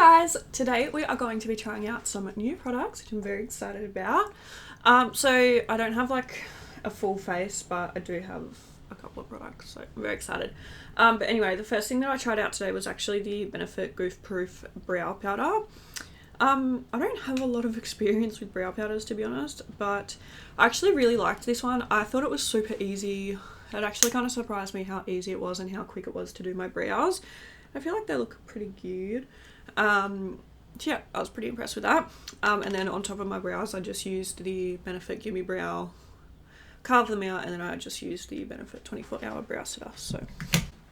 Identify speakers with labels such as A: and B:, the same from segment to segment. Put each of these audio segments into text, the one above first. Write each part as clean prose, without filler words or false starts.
A: guys, today we are going to be trying out some new products which I'm very excited about. So I don't have like a full face, but I do have a couple of products, so I'm very excited. But anyway, the first thing that I tried out today was actually the Benefit Goof Proof Brow Powder. I don't have a lot of experience with brow powders, to be honest, but I actually really liked this one. I thought it was super easy. It actually kind of surprised me how easy it was and how quick it was to do my brows. I feel like they look pretty good. So yeah, I was pretty impressed with that. And then on top of my brows, I just used the Benefit Gimme Brow, carved them out, and then I just used the Benefit 24-hour brow setter. So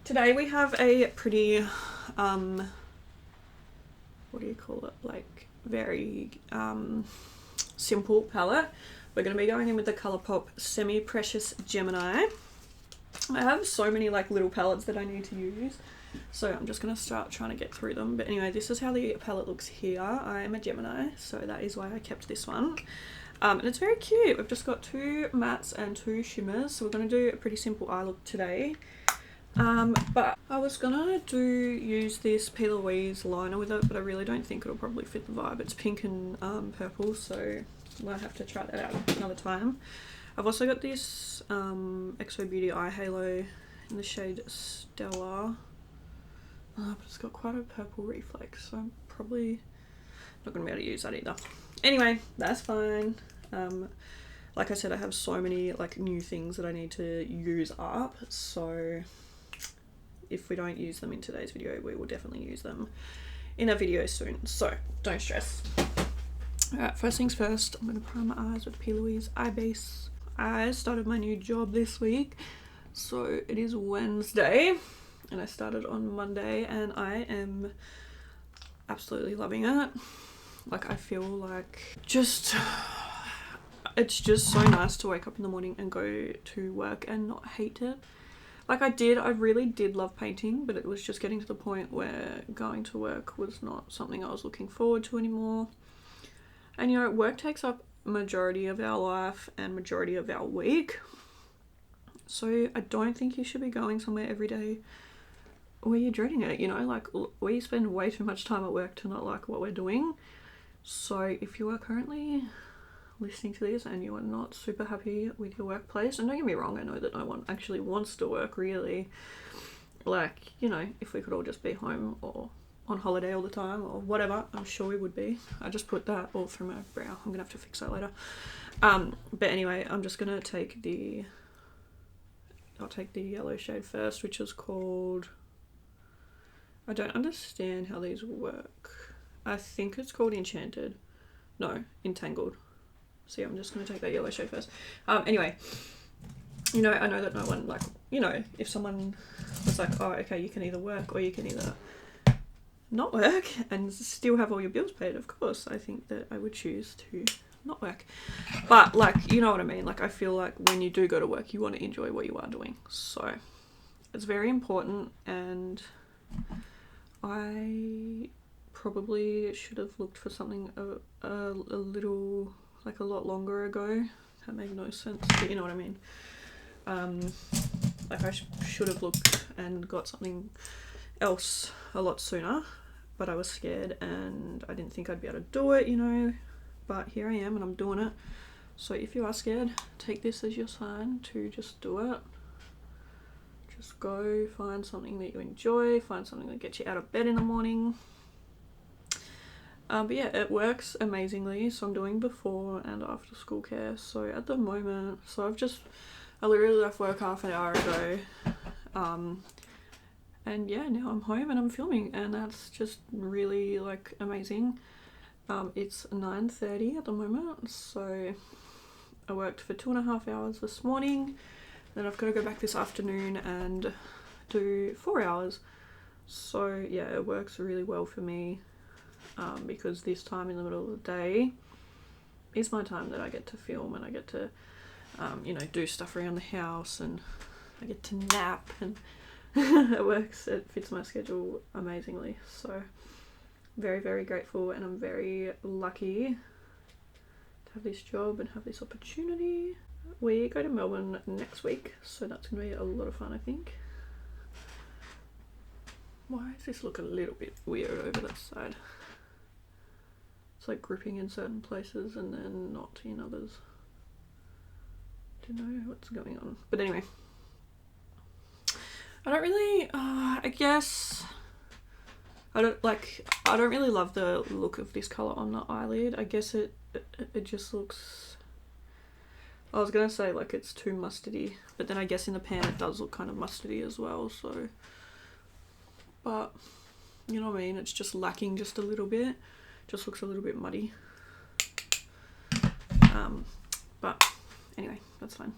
A: today we have a pretty, what do you call it, like very simple palette. We're going to be going in with the Colourpop Semi Precious Gemini. I have so many like little palettes that I need to use, so I'm just going to start trying to get through them. But anyway, this is how the palette looks here. I am a Gemini, so that is why I kept this one. And it's very cute. We've just got two mattes and two shimmers, so we're going to do a pretty simple eye look today. But I was gonna use this P. Louise liner with it, but I really don't think it'll probably fit the vibe. It's pink and purple, so I might have to try that out another time. I've also got this XO Beauty Eye Halo in the shade Stellar, but it's got quite a purple reflex, so I'm probably not gonna be able to use that either. Anyway, that's fine. Like I said, I have so many like new things that I need to use up, so if we don't use them in today's video, we will definitely use them in a video soon, so don't stress. Alright, first things first, I'm going to prime my eyes with P. Louise Eye Base. I started my new job this week, so it is Wednesday, and I started on Monday, and I am absolutely loving it. Like, I feel like it's just so nice to wake up in the morning and go to work and not hate it. Like I really did love painting, but it was just getting to the point where going to work was not something I was looking forward to anymore. And you know, work takes up majority of our life and majority of our week. So I don't think you should be going somewhere every day where you're dreading it, you know, like we spend way too much time at work to not like what we're doing. So if you are currently listening to this and you are not super happy with your workplace, and don't get me wrong, I know that no one actually wants to work really, like, you know, if we could all just be home or on holiday all the time or whatever, I'm sure we would be. I just put that all through my brow. I'm gonna have to fix that later. But anyway, I'm just gonna take I'll take the yellow shade first, which is called, I don't understand how these work. I think it's called Enchanted. No, Entangled. So yeah, I'm just going to take that yellow shade first. Anyway, you know, I know that no one, like, you know, if someone was like, oh, okay, you can either work or you can either not work and still have all your bills paid, of course, I think that I would choose to not work. But, like, you know what I mean? Like, I feel like when you do go to work, you want to enjoy what you are doing. So, it's very important, and I probably should have looked for something a little, like a lot longer ago. That made no sense, but you know what I mean. Like I should have looked and got something else a lot sooner, but I was scared and I didn't think I'd be able to do it, you know, but here I am and I'm doing it. So if you are scared, take this as your sign to just do it. Just go find something that you enjoy, find something that gets you out of bed in the morning. But yeah, it works amazingly. So I'm doing before and after school care. So at the moment, I literally left work half an hour ago. And yeah, now I'm home and I'm filming, and that's just really like amazing. It's 9:30 at the moment, so I worked for 2.5 hours this morning. Then I've got to go back this afternoon and do 4 hours. So yeah, it works really well for me. Because this time in the middle of the day is my time that I get to film, and I get to, you know, do stuff around the house, and I get to nap, and it fits my schedule amazingly. So very, very grateful, and I'm very lucky to have this job and have this opportunity. We go to Melbourne next week, so that's going to be a lot of fun, I think. Why does this look a little bit weird over that side? like gripping in certain places and then not in others. Don't know what's going on, but anyway, I don't really I guess I don't really love the look of this colour on the eyelid. I guess it just looks, I was gonna say like it's too mustardy, but then I guess in the pan it does look kind of mustardy as well, so, but you know what I mean, it's just lacking just a little bit, just looks a little bit muddy, but anyway, that's fine.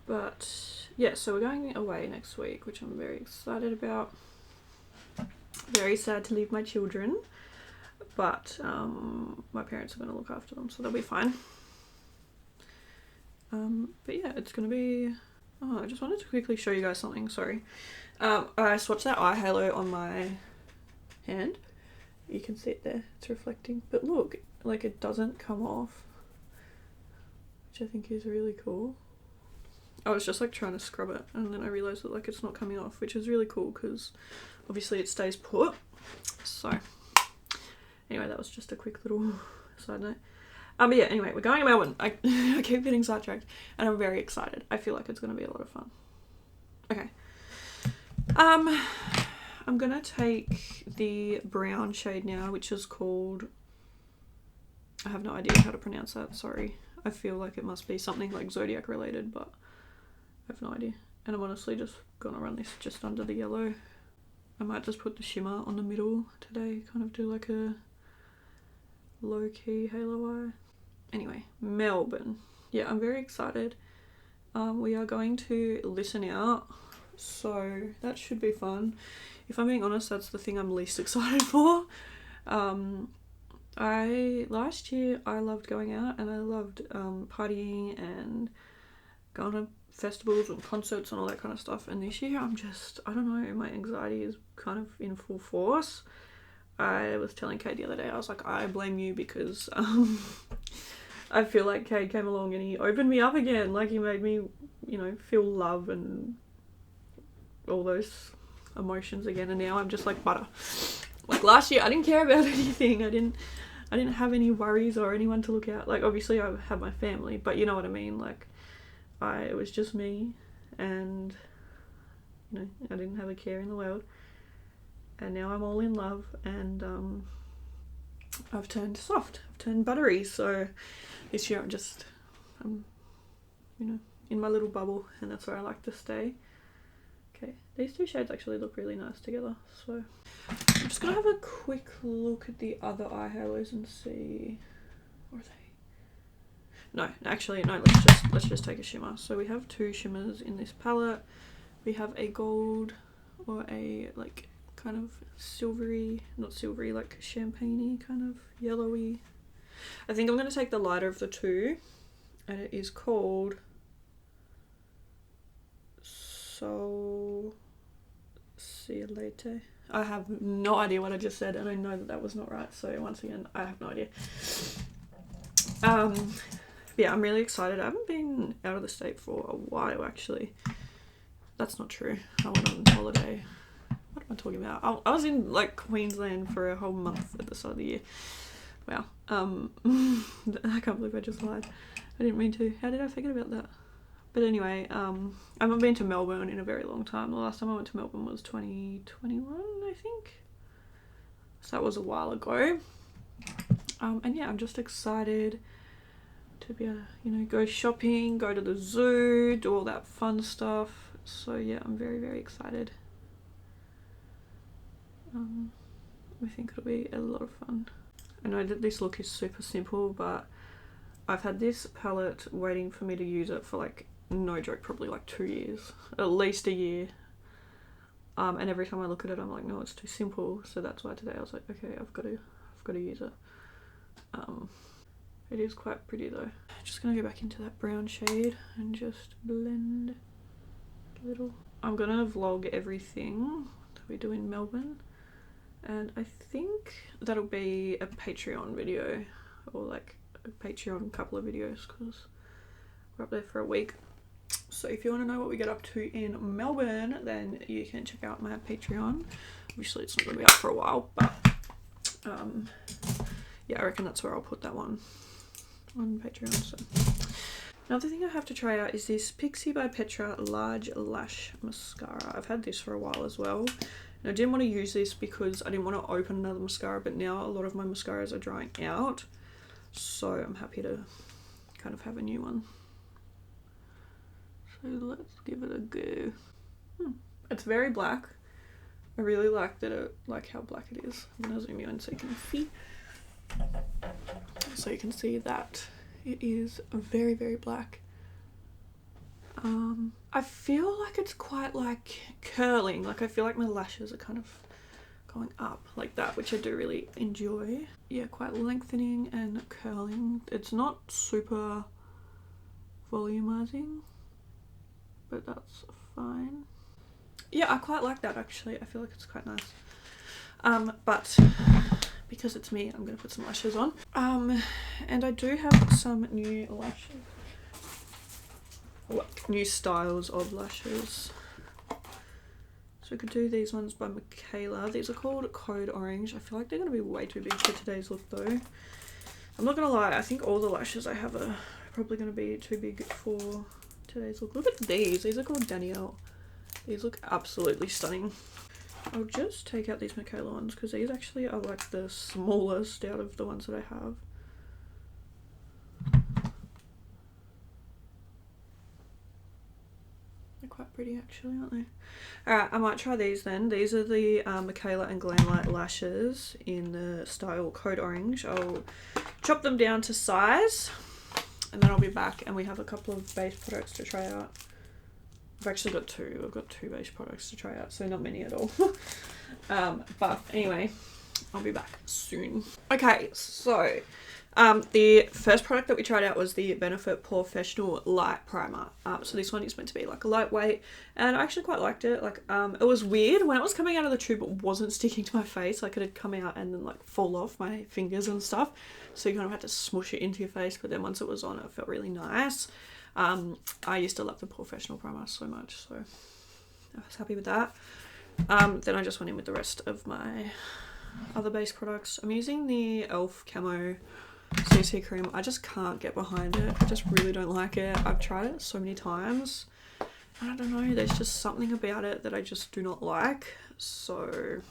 A: But yeah, so we're going away next week, which I'm very excited about. Very sad to leave my children, but my parents are going to look after them, so they'll be fine. But yeah, it's going to be, oh, I just wanted to quickly show you guys something, sorry. I swatched that eye halo on my hand. You can see it there, it's reflecting, but look, like it doesn't come off, which I think is really cool. I was just like trying to scrub it and then I realised that like it's not coming off, which is really cool because obviously it stays put. So anyway, that was just a quick little side note. But yeah, anyway, we're going to Melbourne. I keep getting sidetracked and I'm very excited. I feel like it's going to be a lot of fun. Okay. I'm going to take the brown shade now, which is called, I have no idea how to pronounce that, sorry. I feel like it must be something like Zodiac related, but I have no idea. And I'm honestly just gonna run this just under the yellow. I might just put the shimmer on the middle today, kind of do like a low-key halo eye. Anyway, Melbourne. Yeah, I'm very excited. We are going to listen out, so that should be fun. If I'm being honest, that's the thing I'm least excited for. Last year I loved going out and I loved partying and going to festivals and concerts and all that kind of stuff, and this year I'm just, I don't know, my anxiety is kind of in full force. I was telling Kate the other day, I was like, I blame you because I feel like Kate came along and he opened me up again, like he made me, you know, feel love and all those emotions again, and now I'm just like butter. Like last year I didn't care about anything, I didn't have any worries or anyone to look out, like obviously I have my family, but you know what I mean, like it was just me, and you know, I didn't have a care in the world, and now I'm all in love, and I've turned soft, I've turned buttery, so this year I'm you know, in my little bubble, and that's where I like to stay. Okay, these two shades actually look really nice together, so I'm just gonna have a quick look at the other eye halos and see, where are they? No, actually, no, let's just take a shimmer. So we have two shimmers in this palette. We have a gold, or a like kind of silvery, not silvery, like champagne-y, kind of yellowy. I think I'm going to take the lighter of the two, and it is called So See You Later. I have no idea what I just said, and I know that that was not right, so once again, I have no idea. Yeah, I'm really excited. I haven't been out of the state for a while, actually. That's not true. I went on holiday. What am I talking about? I was in like Queensland for a whole month at the start of the year. Wow. I can't believe I just lied. I didn't mean to. How did I forget about that? But anyway, I haven't been to Melbourne in a very long time. The last time I went to Melbourne was 2021, I think. So that was a while ago. And yeah, I'm just excited to be able to, you know, go shopping, go to the zoo, do all that fun stuff. So yeah, I'm very, very excited. I think it'll be a lot of fun. I know that this look is super simple, but I've had this palette waiting for me to use it for like, no joke, probably like 2 years, at least a year. And every time I look at it, I'm like, no, it's too simple. So that's why today I was like, okay, I've got to use it. It is quite pretty though. Just gonna go back into that brown shade and just blend a little. I'm gonna vlog everything that we do in Melbourne, and I think that'll be a Patreon video, or like a Patreon couple of videos, because we're up there for a week. So if you want to know what we get up to in Melbourne, then you can check out my Patreon. Obviously it's not going to be up for a while, but Yeah, I reckon that's where I'll put that one on Patreon. So another thing I have to try out is this Pixie by Petra Large Lash Mascara. I've had this for a while as well. And I didn't want to use this because I didn't want to open another mascara, but now a lot of my mascaras are drying out. So I'm happy to kind of have a new one. So let's give it a go. It's very black. I really like that like how black it is. I'm gonna zoom you in so you can see. So you can see that it is very, very black. I feel like it's quite like curling. Like I feel like my lashes are kind of going up like that, which I do really enjoy. Yeah, quite lengthening and curling. It's not super volumizing, but that's fine. Yeah, I quite like that actually. I feel like it's quite nice. But because it's me, I'm gonna put some lashes on. And I do have some new lashes. Like new styles of lashes. So I could do these ones by Michaela. These are called Code Orange. I feel like they're gonna be way too big for today's look though. I'm not gonna lie, I think all the lashes I have are probably gonna be too big for today's look. Look at these. These are called Danielle. These look absolutely stunning. I'll just take out these Michaela ones because these actually are like the smallest out of the ones that I have. They're quite pretty actually, aren't they? Alright, I might try these then. These are the Michaela and Glamlight lashes in the style Code Orange. I'll chop them down to size and then I'll be back and we have a couple of base products to try out. I've actually got two. I've got two base products to try out, so not many at all. But anyway, I'll be back soon. Okay, so the first product that we tried out was the Benefit Professional Light Primer. So this one is meant to be like a lightweight, and I actually quite liked it. Like, it was weird when it was coming out of the tube. It wasn't sticking to my face. Like, it had come out and then like fall off my fingers and stuff. So you kind of had to smush it into your face. But then once it was on, it felt really nice. I used to love the Professional Primer so much, so I was happy with that. Then I just went in with the rest of my other base products. I'm using the e.l.f. Camo CC cream. I just can't get behind it. I just really don't like it. I've tried it so many times. I don't know, there's just something about it that I just do not like. So,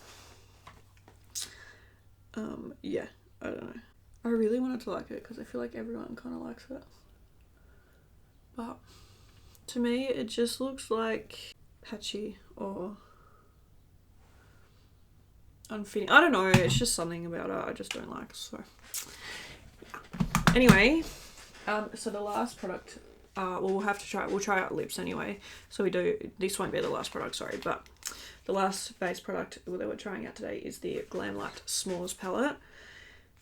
A: yeah, I don't know. I really wanted to like it because I feel like everyone kind of likes it. But to me, it just looks like patchy or unfitting. I don't know, it's just something about it I just don't like, so yeah. Anyway, so the last product, well, we'll try out lips anyway. So this won't be the last product, sorry, but the last base product that we're trying out today is the Glamlight S'mores palette.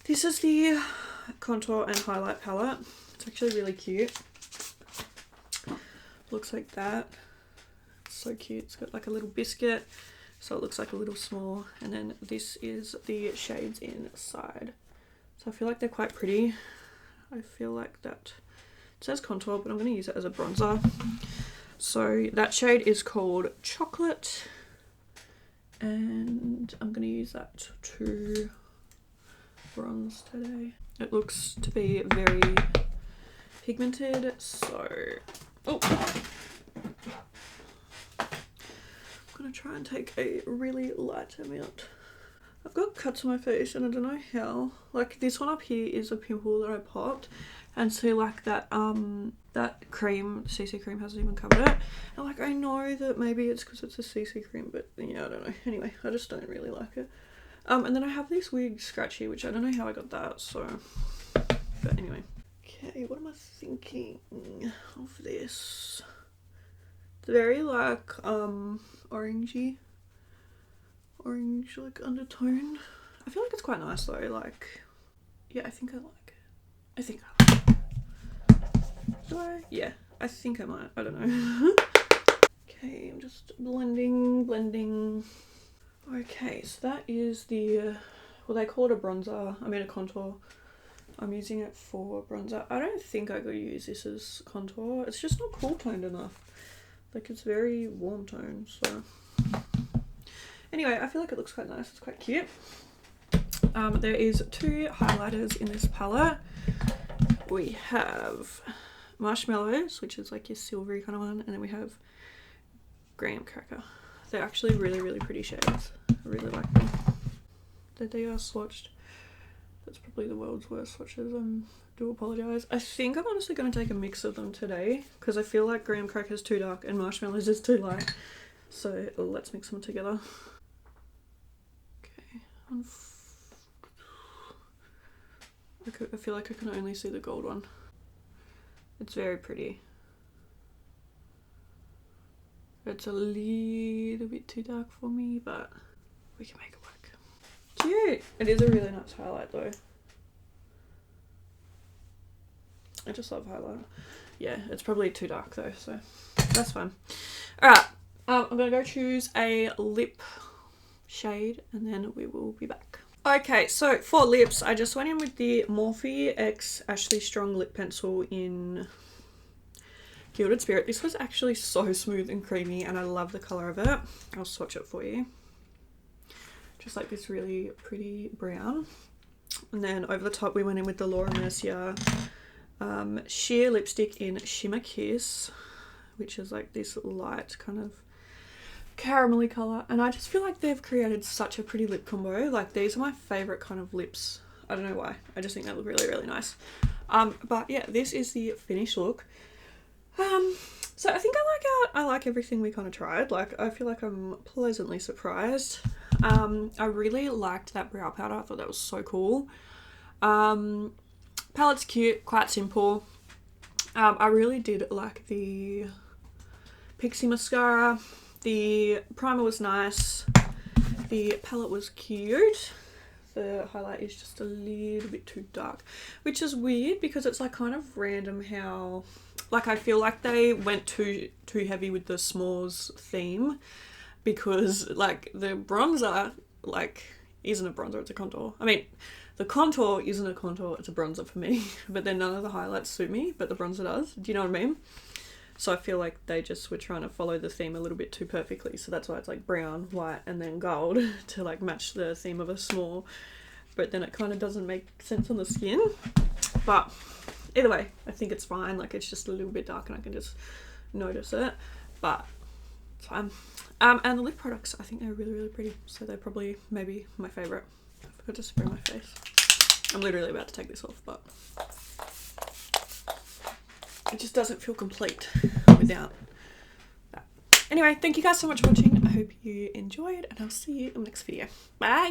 A: This is the contour and highlight palette. It's actually really cute. Looks like that. It's so cute. It's got like a little biscuit, so it looks like a little s'more, and then this is the shades inside. So I feel like they're quite pretty. I feel like that it says contour, but I'm going to use it as a bronzer. So that shade is called Chocolate, and I'm going to use that to bronze today. It looks to be very pigmented, so I'm gonna try and take a really light amount. I've got cuts on my face and I don't know how. Like this one up here is a pimple that I popped, and so like that that cream, CC cream, hasn't even covered it. And like I know that maybe it's because it's a CC cream, but yeah, I don't know. Anyway, I just don't really like it. And then I have this wig scratchy, which I don't know how I got that, so, but anyway. Okay, what am I thinking of this? It's very like orangey, orange like undertone. I feel like it's quite nice though. Like, yeah, I think I like it. I think I like it. Do I? Yeah, I think I might. I don't know. Okay, I'm just blending. Okay, so that is the, well, they call it a bronzer. I mean a contour. I'm using it for bronzer. I don't think I could use this as contour. It's just not cool toned enough. Like, it's very warm toned, so. Anyway, I feel like it looks quite nice. It's quite cute. There is 2 highlighters in this palette. We have Marshmallows, which is like your silvery kind of one, and then we have Graham Cracker. They're actually really, really pretty shades. I really like them. They are swatched. That's probably the world's worst swatches. I do apologise. I think I'm honestly going to take a mix of them today because I feel like Graham Cracker is too dark and Marshmallows is too light. So let's mix them together. Okay. I feel like I can only see the gold one. It's very pretty. It's a little bit too dark for me, but we can make it work. Cute! It is a really nice highlight though. I just love highlighter. Yeah, it's probably too dark though, so that's fine. Alright, I'm gonna go choose a lip shade and then we will be back. Okay, so for lips, I just went in with the Morphe X Ashley Strong lip pencil in Gilded Spirit. This was actually so smooth and creamy and I love the colour of it. I'll swatch it for you. Just like this really pretty brown. And then over the top we went in with the Laura Mercier sheer lipstick in Shimmer Kiss, which is like this light kind of caramelly colour, and I just feel like they've created such a pretty lip combo. Like these are my favourite kind of lips. I don't know why, I just think they look really, really nice. But yeah, this is the finished look. So I think I like everything we kind of tried. Like I feel like I'm pleasantly surprised. I really liked that brow powder. I thought that was so cool. Palette's cute, quite simple. I really did like the Pixie mascara. The primer was nice. The palette was cute. The highlight is just a little bit too dark, which is weird because it's like kind of random how, like I feel like they went too heavy with the s'mores theme, because like the bronzer like isn't a bronzer, it's a contour. I mean, the contour isn't a contour, it's a bronzer for me, but then none of the highlights suit me, but the bronzer does. Do you know what I mean? So I feel like they just were trying to follow the theme a little bit too perfectly. So that's why it's like brown, white, and then gold to like match the theme of a s'more. But then it kind of doesn't make sense on the skin. But either way, I think it's fine. Like it's just a little bit dark and I can just notice it. But it's fine. And the lip products, I think they're really, really pretty. So they're probably maybe my favourite. I forgot to spray my face. I'm literally about to take this off, but it just doesn't feel complete without that. Anyway, thank you guys so much for watching. I hope you enjoyed and I'll see you in the next video. Bye!